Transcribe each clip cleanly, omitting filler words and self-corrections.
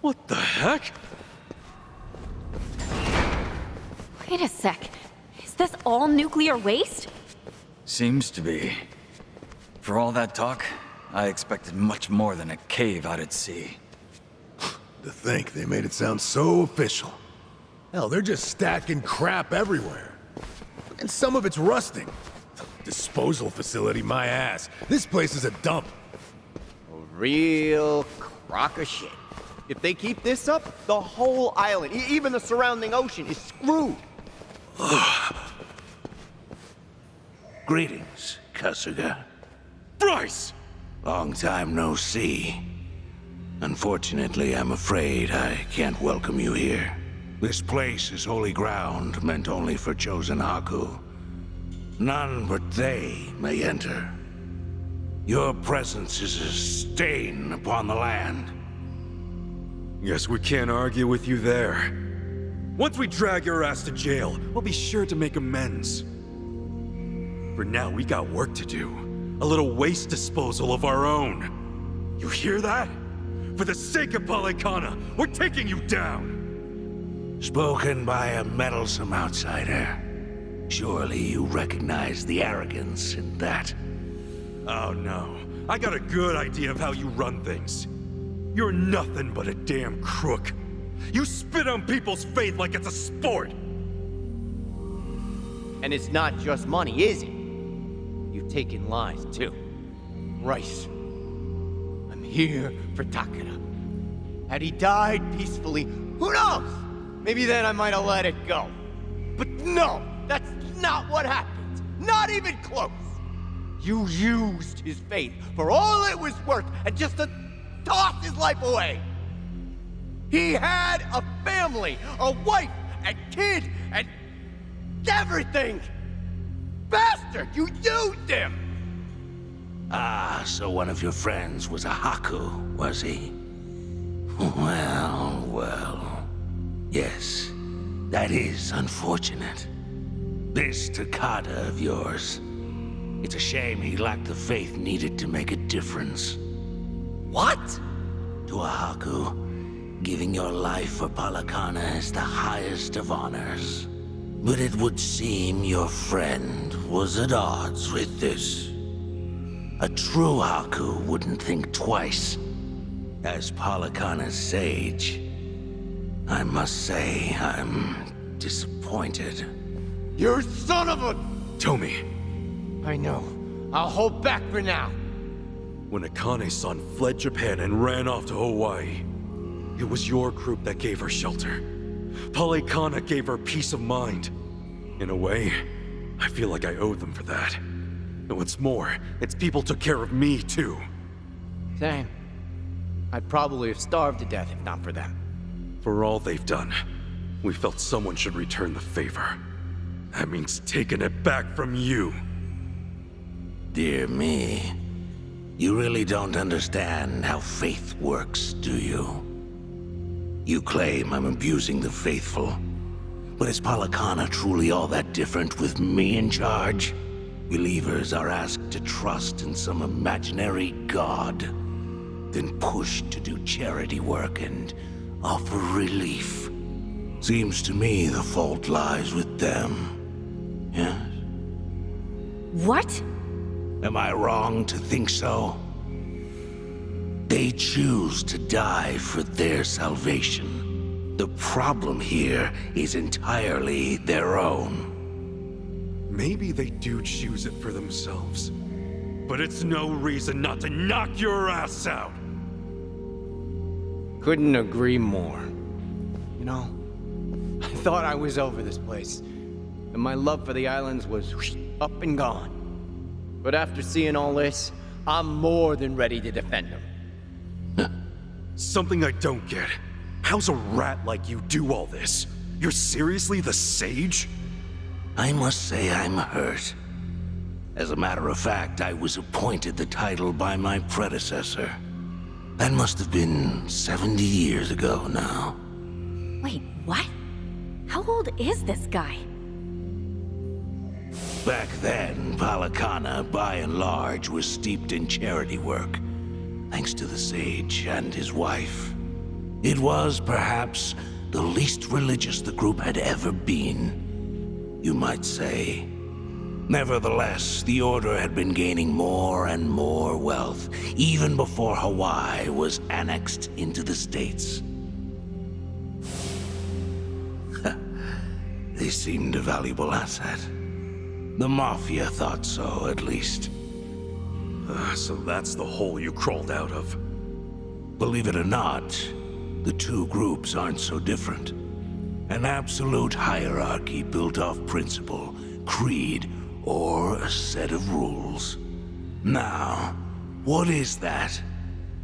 What the heck? Wait a sec. Is this all nuclear waste? Seems to be. For all that talk, I expected much more than a cave out at sea. To think they made it sound so official. Hell, they're just stacking crap everywhere. And some of it's rusting. Disposal facility, my ass. This place is a dump. A real crock of shit. If they keep this up, the whole island, even the surrounding ocean, is screwed. Greetings, Kasuga. Bryce! Long time no see. Unfortunately, I'm afraid I can't welcome you here. This place is holy ground meant only for chosen Haku. None but they may enter. Your presence is a stain upon the land. Guess we can't argue with you there. Once we drag your ass to jail, we'll be sure to make amends. For now, we got work to do. A little waste disposal of our own. You hear that? For the sake of Polycana, we're taking you down! Spoken by a meddlesome outsider. Surely you recognize the arrogance in that. Oh no, I got a good idea of how you run things. You're nothing but a damn crook. You spit on people's faith like it's a sport! And it's not just money, is it? You've taken lies, too. Bryce. I'm here for Takeda. Had he died peacefully, who knows? Maybe then I might have let it go. But no, that's not what happened. Not even close. You used his faith for all it was worth and just to toss his life away. He had a family, a wife, and kid, and everything. Bastard, you used him! Ah, so one of your friends was a Haku, was he? Well, well. Yes, that is unfortunate. This Takada of yours. It's a shame he lacked the faith needed to make a difference. What? To a Haku, giving your life for Polycana is the highest of honors. But it would seem your friend was at odds with this. A true Haku wouldn't think twice. As Polycana's sage, I must say I'm disappointed. You son of a... Tomi, I know. I'll hold back for now. when Akane's son fled Japan and ran off to Hawaii, it was your group that gave her shelter. Polycana gave her peace of mind. In a way, I feel like I owe them for that. And what's more, its people took care of me, too. Same. I'd probably have starved to death if not for them. For all they've done, we felt someone should return the favor. That means taking it back from you. Dear me, you really don't understand how faith works, do you? You claim I'm abusing the faithful, but is Polycana truly all that different with me in charge? Believers are asked to trust in some imaginary god, then pushed to do charity work and offer relief. Seems to me the fault lies with them. Yes? What? Am I wrong to think so? They choose to die for their salvation. The problem here is entirely their own. Maybe they do choose it for themselves. But it's no reason not to knock your ass out! Couldn't agree more. You know, I thought I was over this place, and my love for the islands was up and gone. But after seeing all this, I'm more than ready to defend them. Something I don't get. How's a rat like you do all this? You're seriously the sage? I must say I'm hurt. As a matter of fact, I was appointed the title by my predecessor. That must have been 70 years ago now. Wait, what? How old is this guy? Back then, Polycana, by and large, was steeped in charity work, thanks to the sage and his wife. It was perhaps the least religious the group had ever been, you might say. Nevertheless, the Order had been gaining more and more wealth, even before Hawaii was annexed into the States. They seemed a valuable asset. The Mafia thought so, at least. So that's the hole you crawled out of. Believe it or not, the two groups aren't so different. An absolute hierarchy built off principle, creed, or a set of rules. Now, what is that?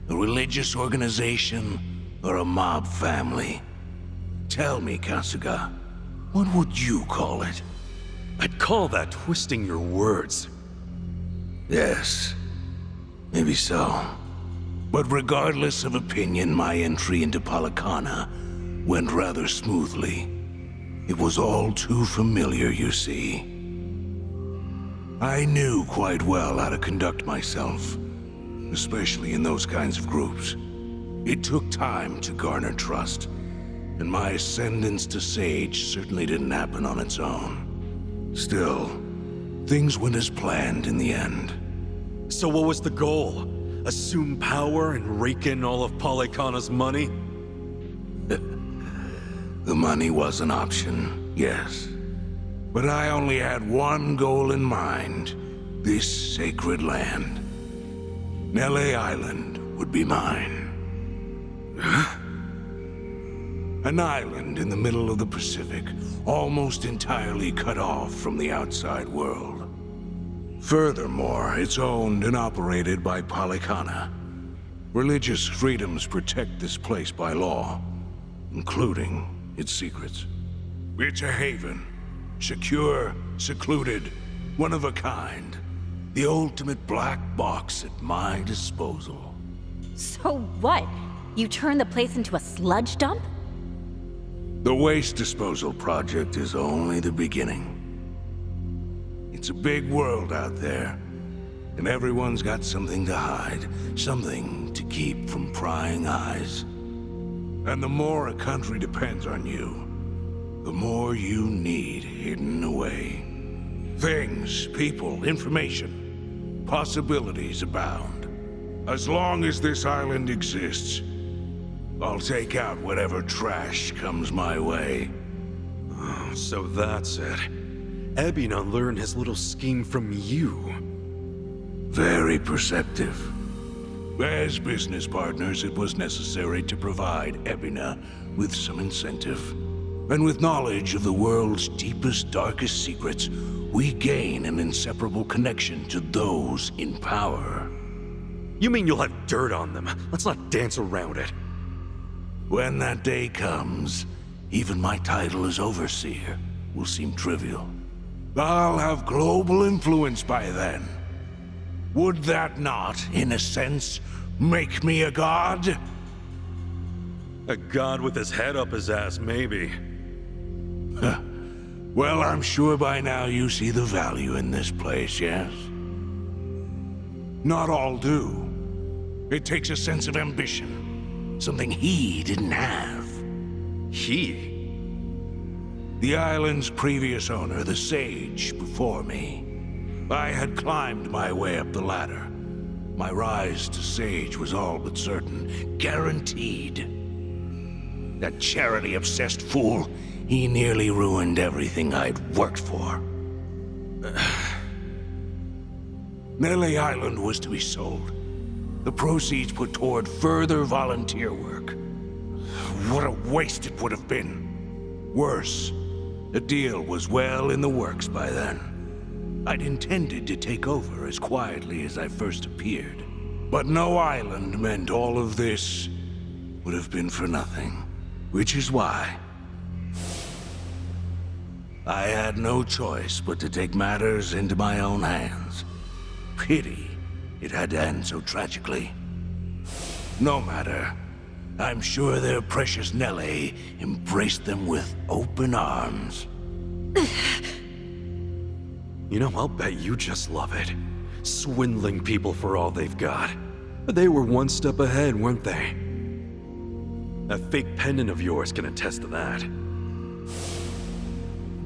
A religious organization or a mob family? Tell me, Kasuga, what would you call it? I'd call that twisting your words. Yes, maybe so. But regardless of opinion, my entry into Polycana went rather smoothly. It was all too familiar, you see. I knew quite well how to conduct myself, especially in those kinds of groups. It took time to garner trust, and my ascendance to Sage certainly didn't happen on its own. Still, things went as planned in the end. So what was the goal? Assume power and rake in all of Polycana's money? The money was an option, yes. But I only had one goal in mind. This sacred land. Nele Island would be mine. An island in the middle of the Pacific, almost entirely cut off from the outside world. Furthermore, it's owned and operated by Polycana. Religious freedoms protect this place by law, including its secrets. It's a haven. Secure, secluded, one of a kind. The ultimate black box at my disposal. So what? You turned the place into a sludge dump? The waste disposal project is only the beginning. It's a big world out there, and everyone's got something to hide, something to keep from prying eyes. And the more a country depends on you, the more you need hidden away. Things, people, information, possibilities abound. As long as this island exists, I'll take out whatever trash comes my way. Oh, so that's it. Ebina learned his little scheme from you. Very perceptive. As business partners, it was necessary to provide Ebina with some incentive. And with knowledge of the world's deepest, darkest secrets, we gain an inseparable connection to those in power. You mean you'll have dirt on them? Let's not dance around it. When that day comes, even my title as Overseer will seem trivial. I'll have global influence by then. Would that not, in a sense, make me a god? A god with his head up his ass, maybe. Well, I'm sure by now you see the value in this place, yes? Not all do. It takes a sense of ambition. Something he didn't have. He? The island's previous owner, the Sage, before me. I had climbed my way up the ladder. My rise to Sage was all but certain. Guaranteed. That charity-obsessed fool, he nearly ruined everything I'd worked for. Nele Island was to be sold. The proceeds put toward further volunteer work. What a waste it would have been. Worse, the deal was well in the works by then. I'd intended to take over as quietly as I first appeared. But no island meant all of this would have been for nothing. Which is why I had no choice but to take matters into my own hands. Pity it had to end so tragically. No matter. I'm sure their precious Nelly embraced them with open arms. You know, I'll bet you just love it. Swindling people for all they've got. They were one step ahead, weren't they? That fake pendant of yours can attest to that.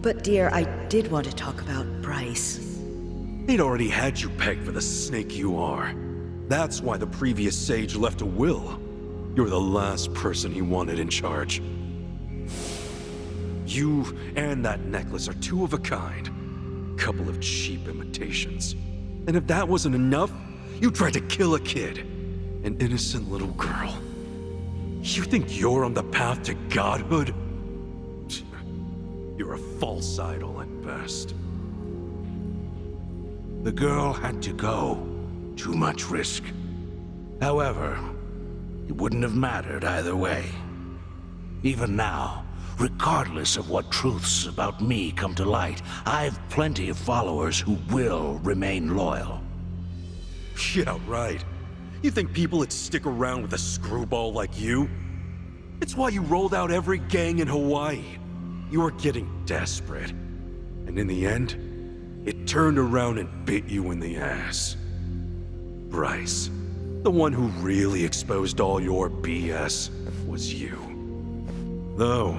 But dear, I did want to talk about Bryce. He'd already had you pegged for the snake you are. That's why the previous sage left a will. You're the last person he wanted in charge. You and that necklace are two of a kind. Couple of cheap imitations. And if that wasn't enough, you tried to kill a kid. An innocent little girl. You think you're on the path to godhood? You're a false idol at best. The girl had to go. Too much risk. However, it wouldn't have mattered either way. Even now, regardless of what truths about me come to light, I've plenty of followers who will remain loyal. Yeah, right. You think people would stick around with a screwball like you? It's why you rolled out every gang in Hawaii. You were getting desperate. And in the end, it turned around and bit you in the ass. Bryce, the one who really exposed all your BS, was you. Though,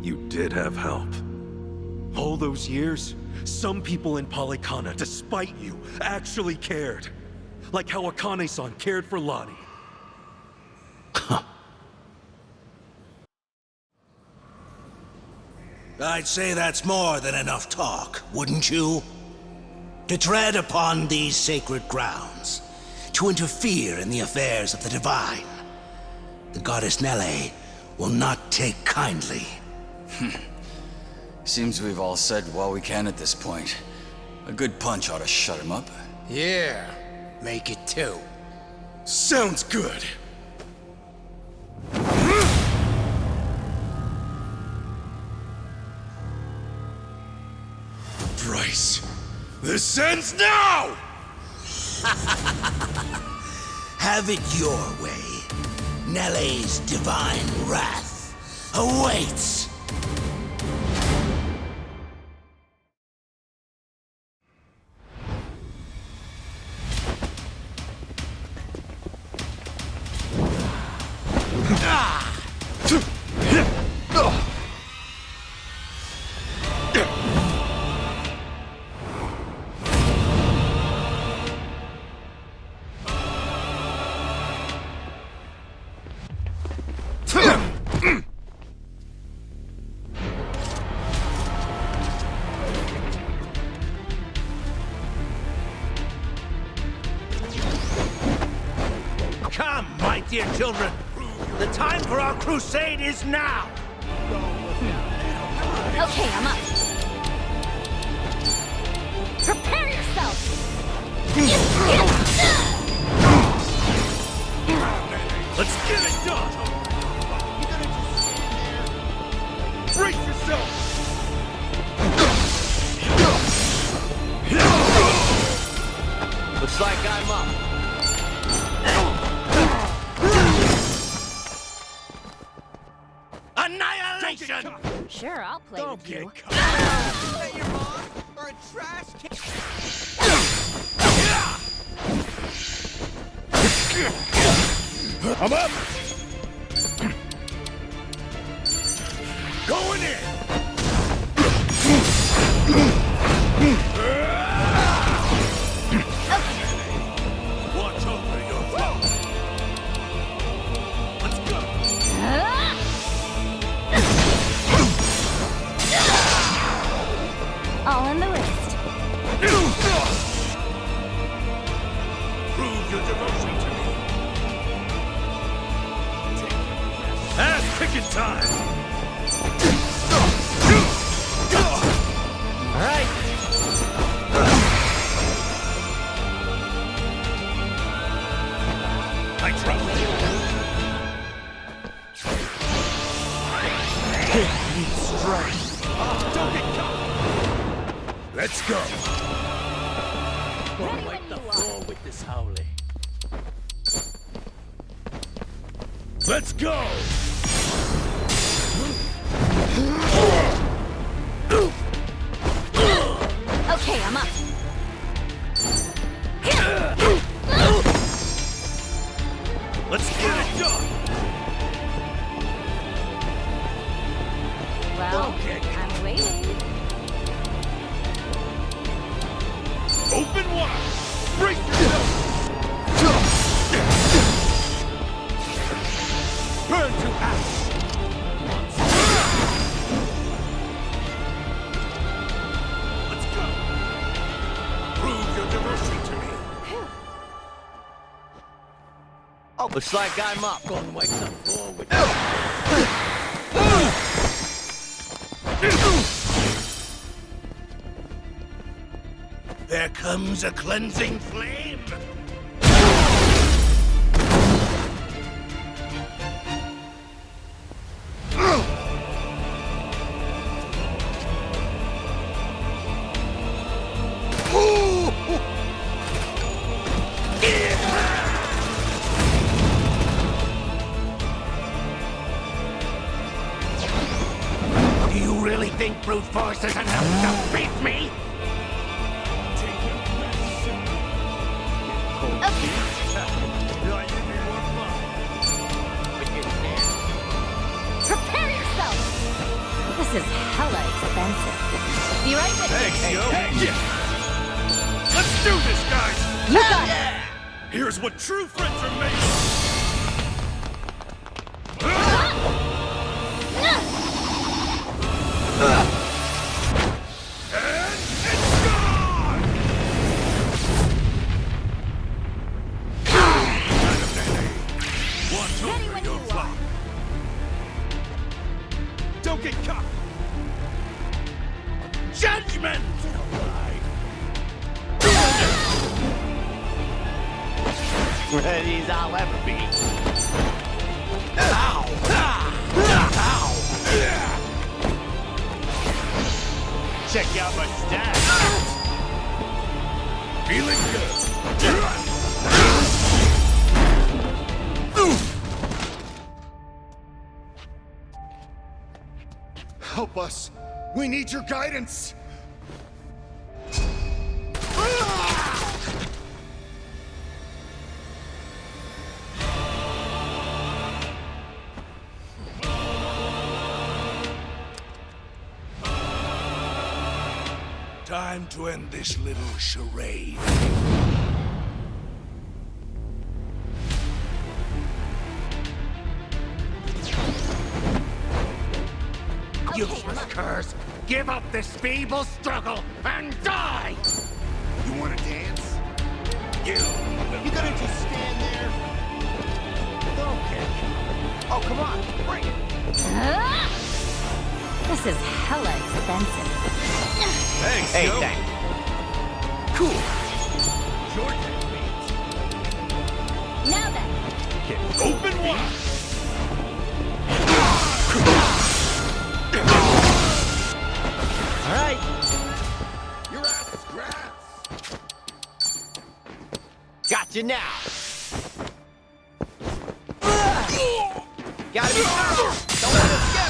you did have help. All those years, some people in Polycana, despite you, actually cared. Like how Akane-san cared for Lottie. I'd say that's more than enough talk, wouldn't you? To tread upon these sacred grounds, to interfere in the affairs of the divine. The goddess Nele will not take kindly. Seems we've all said what we can at this point. A good punch ought to shut him up. Yeah, make it two. Sounds good. Bryce, this ends now! Have it your way. Nele's divine wrath awaits. Come, my dear children. The time for our crusade is now. Okay, I'm up. Prepare yourself! Let's get it done! Brace yourself! Looks like I'm up. Annihilation! Sure, I'll play with you. Hey, your mom or a trash can. I'm up! Going in! Watch over your flow! Let's go! All in the wrist. Prove your devotion to me! Ass-kicking time! All right. I trust you! Don't get caught! Let's go! Gonna wipe the floor with this howling. Let's go! Okay, I'm up. Let's get it done! Open wide! Brace yourself! Burn to ash! Let's go! Prove your devotion to me. Oh, looks like I'm up. Go and wipe some floor with There comes a cleansing flame. Do you really think brute force is enough to beat me? Prepare yourself! This is hella expensive. Be right with you. Let's do this, guys! You got it! Here's what true friends are made And it's gone! Watch Ready over when your you flock. Don't get caught! Judgment! ready as I'll ever be. Ow! Ow! Check out my stats. Feeling good. Help us. We need your guidance. Time to end this little charade. Useless curse! Give up this feeble struggle and die! You want to dance? You gonna just stand there? Okay. Oh, come on, bring it. This is hella expensive. Thanks, Hey, yo. thanks. cool. Now then, Open wide! All right. Your ass is grass. Gotcha now. Gotta be careful. Don't let us go.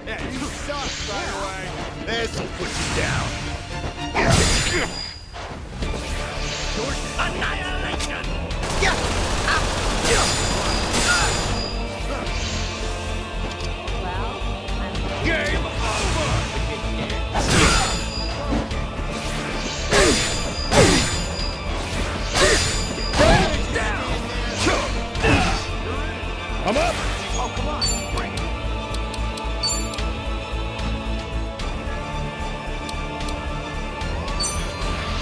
Yeah, you suck, by the way. This'll put you down. Annihilation! well, I'm Game over! I'm up! Oh, come on, bring it.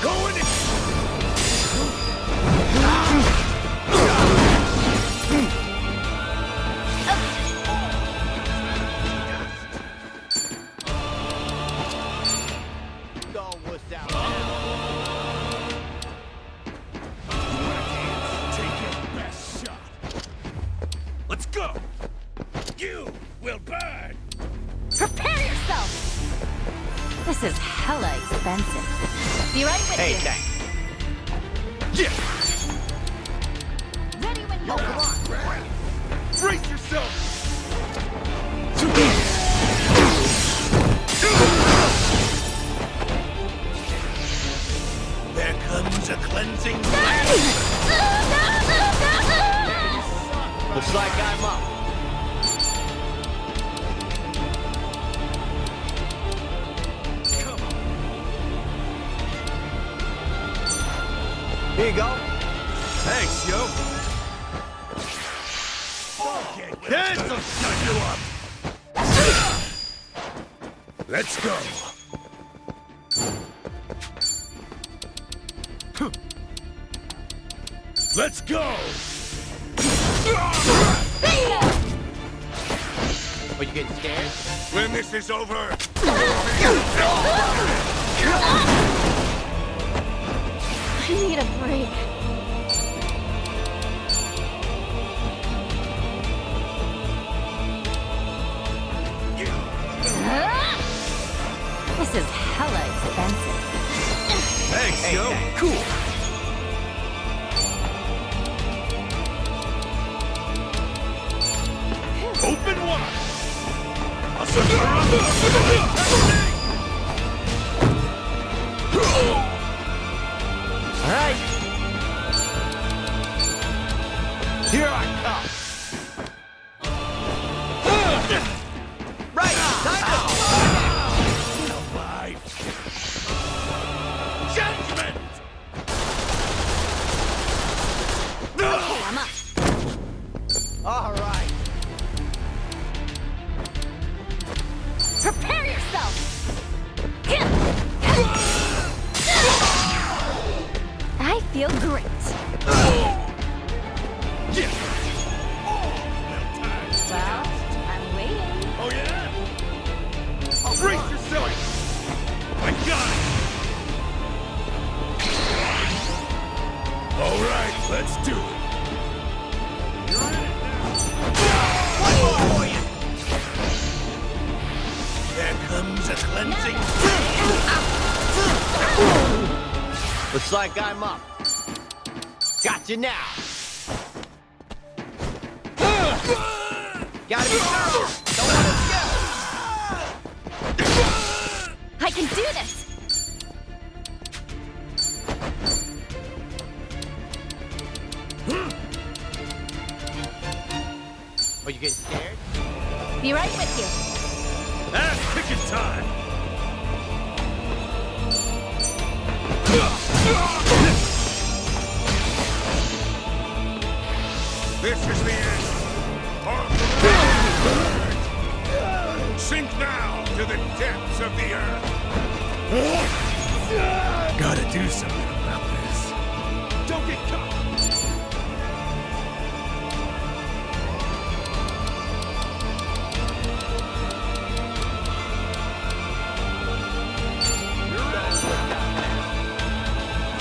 Going in! Go wuss out. Take your best shot. Let's go! You will burn! Prepare yourself! This is hella expensive. Be right with Hey, you. thanks. Yeah! Ready when you Oh, come on. Brace yourself! There comes a cleansing flame! Looks like I'm up. Here you go. Thanks, yo. This'll shut you up. Let's go. Let's go. Are you getting scared? When this is over, I need a break. This is hella expensive. Thanks, Hey, yo. cool. Open wide. All right. Here I come. Right. Time judgment! Okay, I'm up. All right. Prepare yourself! I feel great. Well, I'm waiting. Oh, yeah? Brace yourself! I got it! All right, let's do it. One more for you! There comes a cleansing. Looks like I'm up. Gotcha now. Gotta be thorough. Don't let us go. I can do this! Are you getting scared? Be right with you. Ass kicking time! This is the end. Sink now to the depths of the earth. Gotta do something about this. Don't get caught!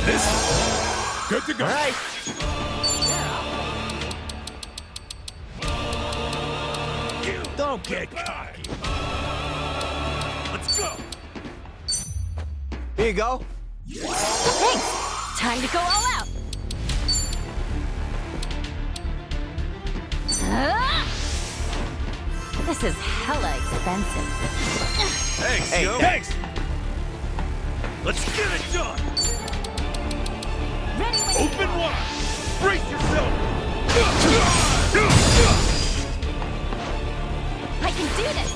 This good to go. All right. Don't get cocky! Let's go! Here you go. Thanks! Time to go all out! This is hella expensive. Thanks, Hey, yo! Thanks. Let's get it done! Ready when you Open are. wide! Brace yourself! I can do this!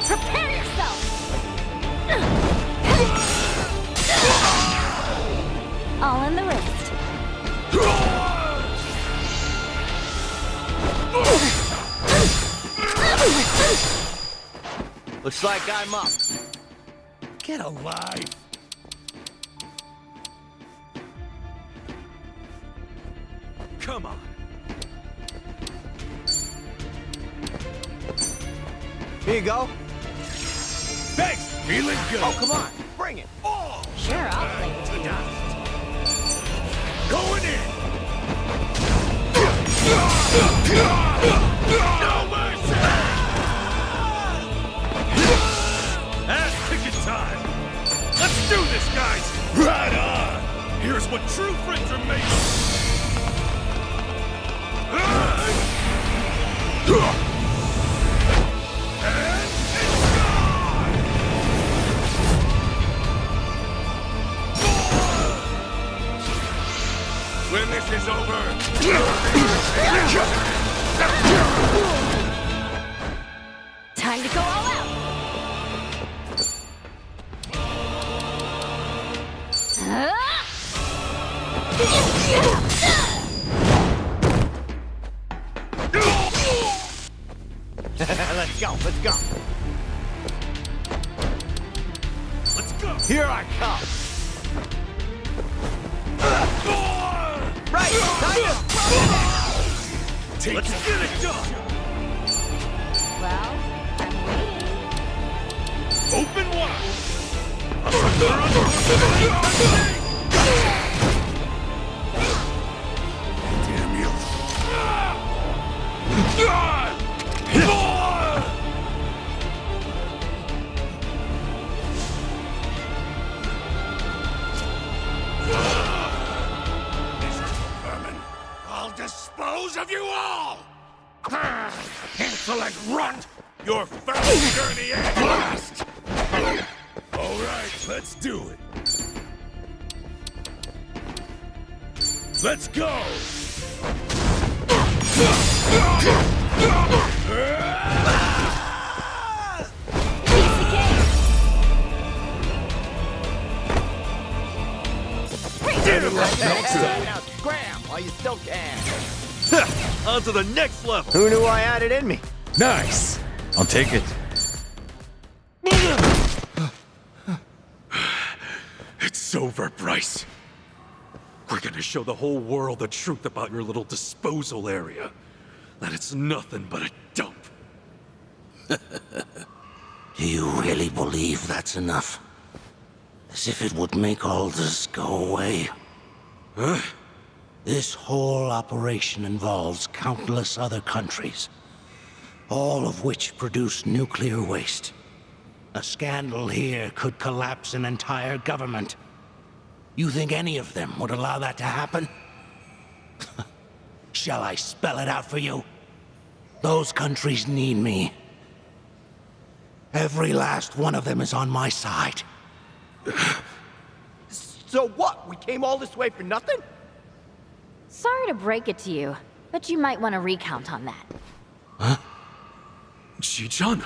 Prepare yourself! All in the wrist. Looks like I'm up. Get alive. Come on! Here you go. Thanks. Feeling good. Oh, come on. Bring it. Sure, I'll play with you. Going in. No mercy! Ass kicking time! Let's do this, guys! Right on. Here's what true friends are made of! When this is over, Time to go all out! Let's go, let's go. Let's go! Here I come. Right, Let's get it done! Well, I'm waiting. Open wide! Damn you. Vermin, I'll dispose of you all! Insolent runt! Your first journey ends last! All right, let's do it. Let's go! Now scram while you still can. On to the next level! Who knew I had it in me? Nice! I'll take it. It's over, Bryce. We're gonna show the whole world the truth about your little disposal area. That it's nothing but a dump. Do you really believe that's enough? As if it would make all this go away. Huh? This whole operation involves countless other countries, all of which produce nuclear waste. A scandal here could collapse an entire government. You think any of them would allow that to happen? Shall I spell it out for you? Those countries need me. Every last one of them is on my side. So what? We came all this way for nothing? Sorry to break it to you, but you might want to recount on that. Chi-chan.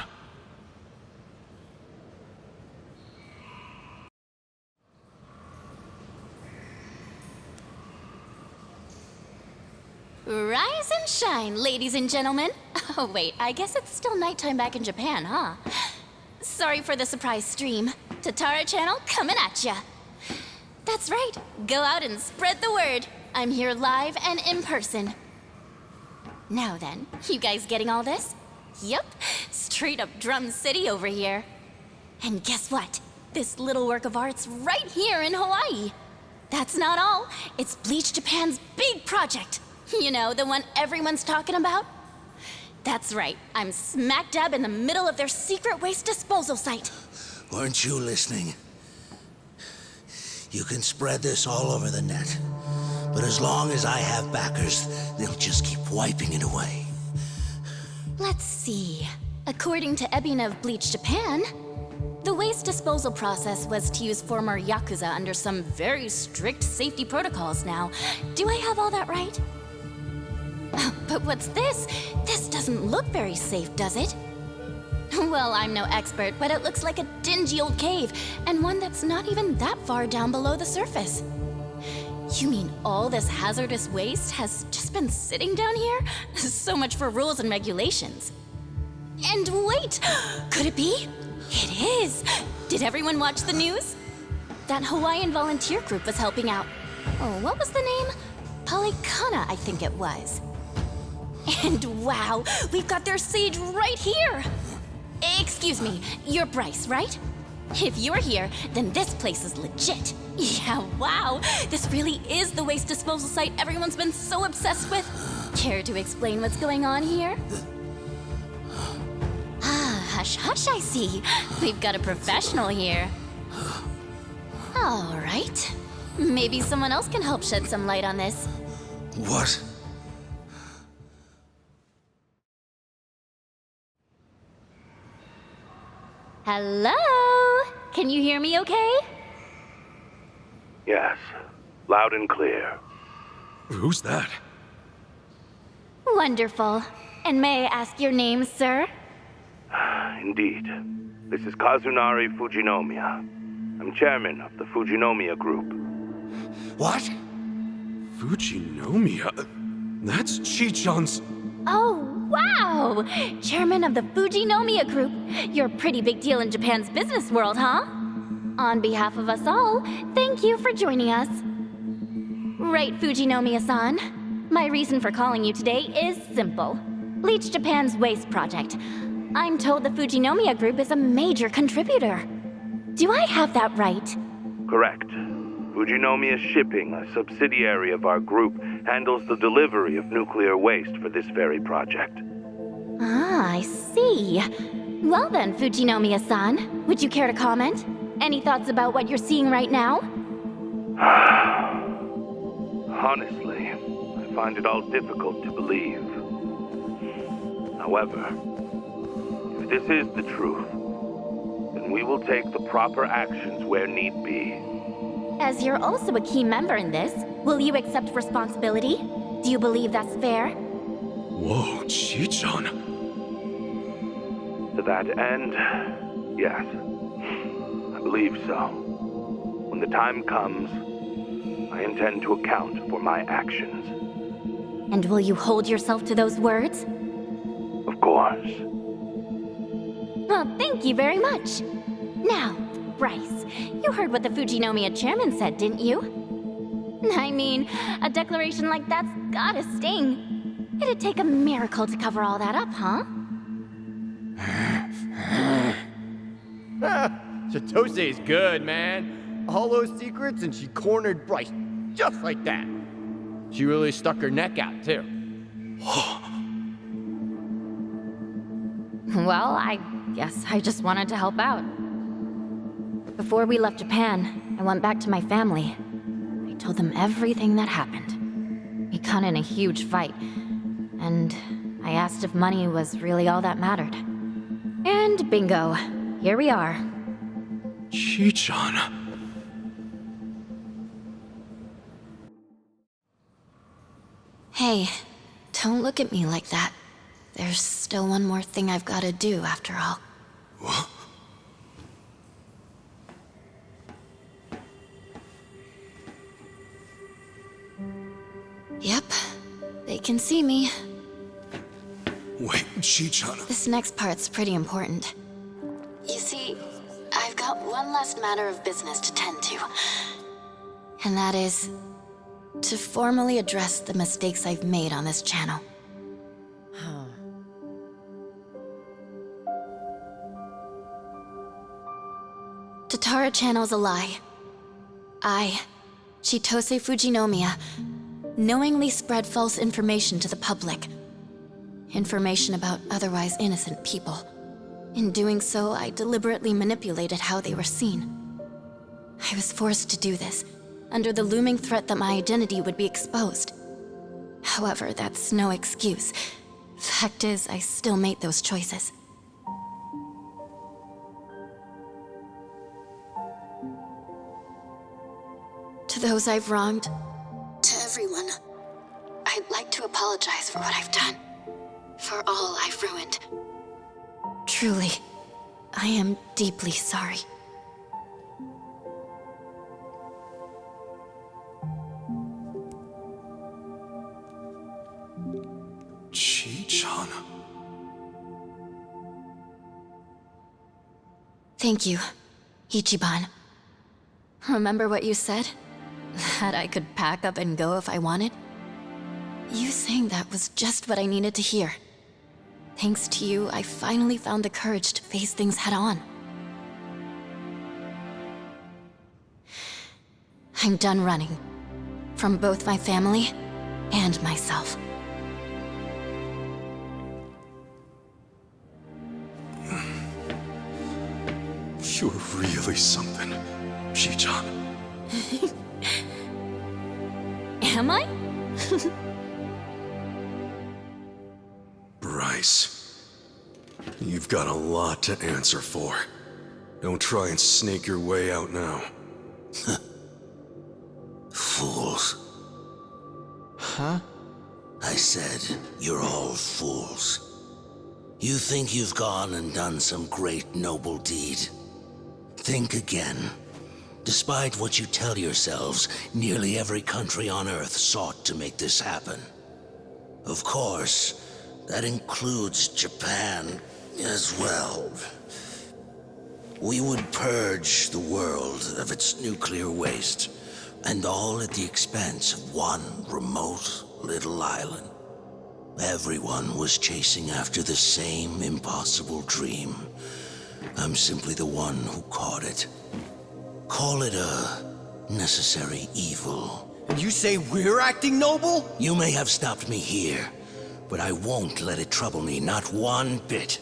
Rise and shine, ladies and gentlemen. Oh, wait, I guess it's still nighttime back in Japan, huh? Sorry for the surprise stream. Tatara channel coming at ya. That's right, go out and spread the word. I'm here live and in person. Now then, you guys getting all this? Yep, straight up Drum City over here. And guess what? This little work of art's right here in Hawaii. That's not all. It's Bleach Japan's big project. You know, the one everyone's talking about? That's right. I'm smack dab in the middle of their secret waste disposal site. Weren't you listening? You can spread this all over the net. But as long as I have backers, they'll just keep wiping it away. Let's see. According to Ebina of Bleach Japan, the waste disposal process was to use former Yakuza under some very strict safety protocols now. Do I have all that right? But what's this? This doesn't look very safe, does it? Well, I'm no expert, but it looks like a dingy old cave, and one that's not even that far down below the surface. You mean all this hazardous waste has just been sitting down here? So much for rules and regulations. And wait! Could it be? It is! Did everyone watch the news? That Hawaiian volunteer group was helping out. Oh, what was the name? Polycana, I think it was. And wow, we've got their sage right here! Excuse me, you're Bryce, right? If you're here, then this place is legit. Yeah, wow, this really is the waste disposal site everyone's been so obsessed with. Care to explain what's going on here? Ah, hush hush, I see. We've got a professional here. All right. Maybe someone else can help shed some light on this. What? Hello? Can you hear me okay? Yes, loud and clear. Who's that? Wonderful. And may I ask your name, sir? Indeed. This is Kazunari Fujinomiya. I'm chairman of the Fujinomiya Group. What? Fujinomiya? That's Chi-chan's... Oh, wow! Chairman of the Fujinomiya Group. You're a pretty big deal in Japan's business world, huh? On behalf of us all, thank you for joining us. Right, Fujinomiya-san. My reason for calling you today is simple. Bleach Japan's waste project. I'm told the Fujinomiya Group is a major contributor. Do I have that right? Correct. Fujinomiya Shipping, a subsidiary of our group, handles the delivery of nuclear waste for this very project. Ah, I see. Well then, Fujinomiya-san, would you care to comment? Any thoughts about what you're seeing right now? Honestly, I find it all difficult to believe. However, if this is the truth, then we will take the proper actions where need be. As you're also a key member in this, will you accept responsibility? Do you believe that's fair? Whoa, Chi-chan. To that end, yes. I believe so. When the time comes, I intend to account for my actions. And will you hold yourself to those words? Of course. Well, thank you very much. Now, Bryce, you heard what the Fujinomiya chairman said, didn't you? I mean, a declaration like that's gotta sting. It'd take a miracle to cover all that up, huh? Chitose is good, man. All those secrets, and she cornered Bryce just like that. She really stuck her neck out, too. Well, I guess I just wanted to help out. Before we left Japan, I went back to my family. I told them everything that happened. We got in a huge fight, and I asked if money was really all that mattered. And bingo, here we are. Chi-chan. Hey, don't look at me like that. There's still one more thing I've got to do, after all. What? Yep, they can see me. Wait, Chi-chan. This next part's pretty important. You see, I've got one last matter of business to tend to. And that is to formally address the mistakes I've made on this channel. Tatara Channel's a lie. I, Chitose Fujinomiya, knowingly spread false information to the public. Information about otherwise innocent people. In doing so, I deliberately manipulated how they were seen. I was forced to do this, under the looming threat that my identity would be exposed. However, that's no excuse. Fact is, I still made those choices. To those I've wronged, to everyone, I'd like to apologize for what I've done. For all I've ruined. Truly, I am deeply sorry. Chi-chan. Thank you, Ichiban. Remember what you said? That I could pack up and go if I wanted? You saying that was just what I needed to hear. Thanks to you, I finally found the courage to face things head on. I'm done running. From both my family and myself. You're really something, Chi-chan. Am I? Bryce, you've got a lot to answer for. Don't try and snake your way out now. Fools. Huh? I said, you're all fools. You think you've gone and done some great noble deed. Think again. Despite what you tell yourselves, nearly every country on Earth sought to make this happen. Of course, That includes Japan as well. We would purge the world of its nuclear waste, and all at the expense of one remote little island. Everyone was chasing after the same impossible dream. I'm simply the one who caught it. Call it a necessary evil. And you say we're acting noble? You may have stopped me here, but I won't let it trouble me, not one bit.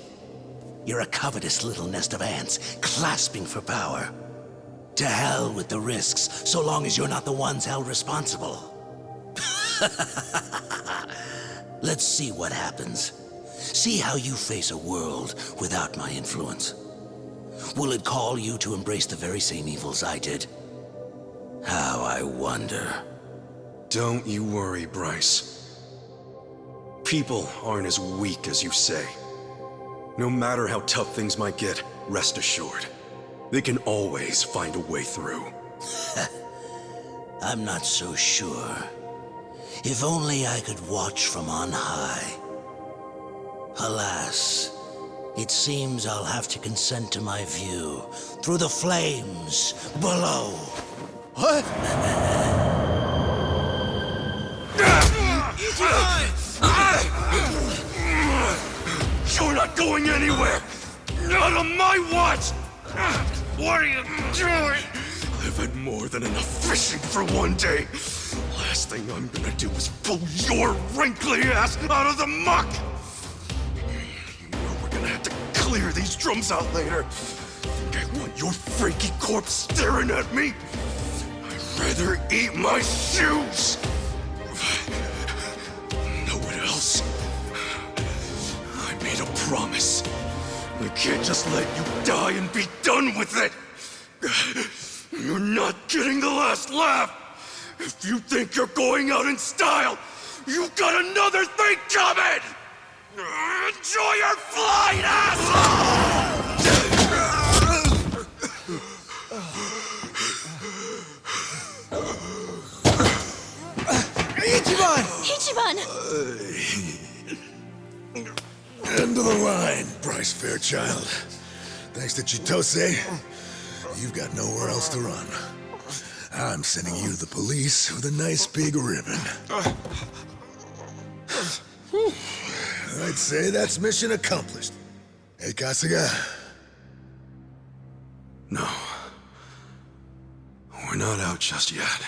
You're a covetous little nest of ants, clasping for power. To hell with the risks, so long as you're not the ones held responsible. Let's see what happens. See how you face a world without my influence. Will it call you to embrace the very same evils I did? How I wonder. Don't you worry, Bryce. People aren't as weak as you say. No matter how tough things might get, rest assured, they can always find a way through. I'm not so sure. If only I could watch from on high. Alas, it seems I'll have to consent to my view through the flames below. What? You're not going anywhere! Not on my watch! What are you doing? I've had more than enough fishing for one day. Last thing I'm gonna do is pull your wrinkly ass out of the muck! You know we're gonna have to clear these drums out later. Think I want your freaky corpse staring at me? I'd rather eat my shoes! Know what else? I made a promise. I can't just let you die and be done with it! You're not getting the last laugh! If you think you're going out in style, you've got another thing coming! Enjoy your flight, asshole! Ichiban! Ichiban! End of the line, Bryce Fairchild. Thanks to Chitose, you've got nowhere else to run. I'm sending you to the police with a nice big ribbon. I'd say that's mission accomplished. Hey, Kasuga? No. We're not out just yet.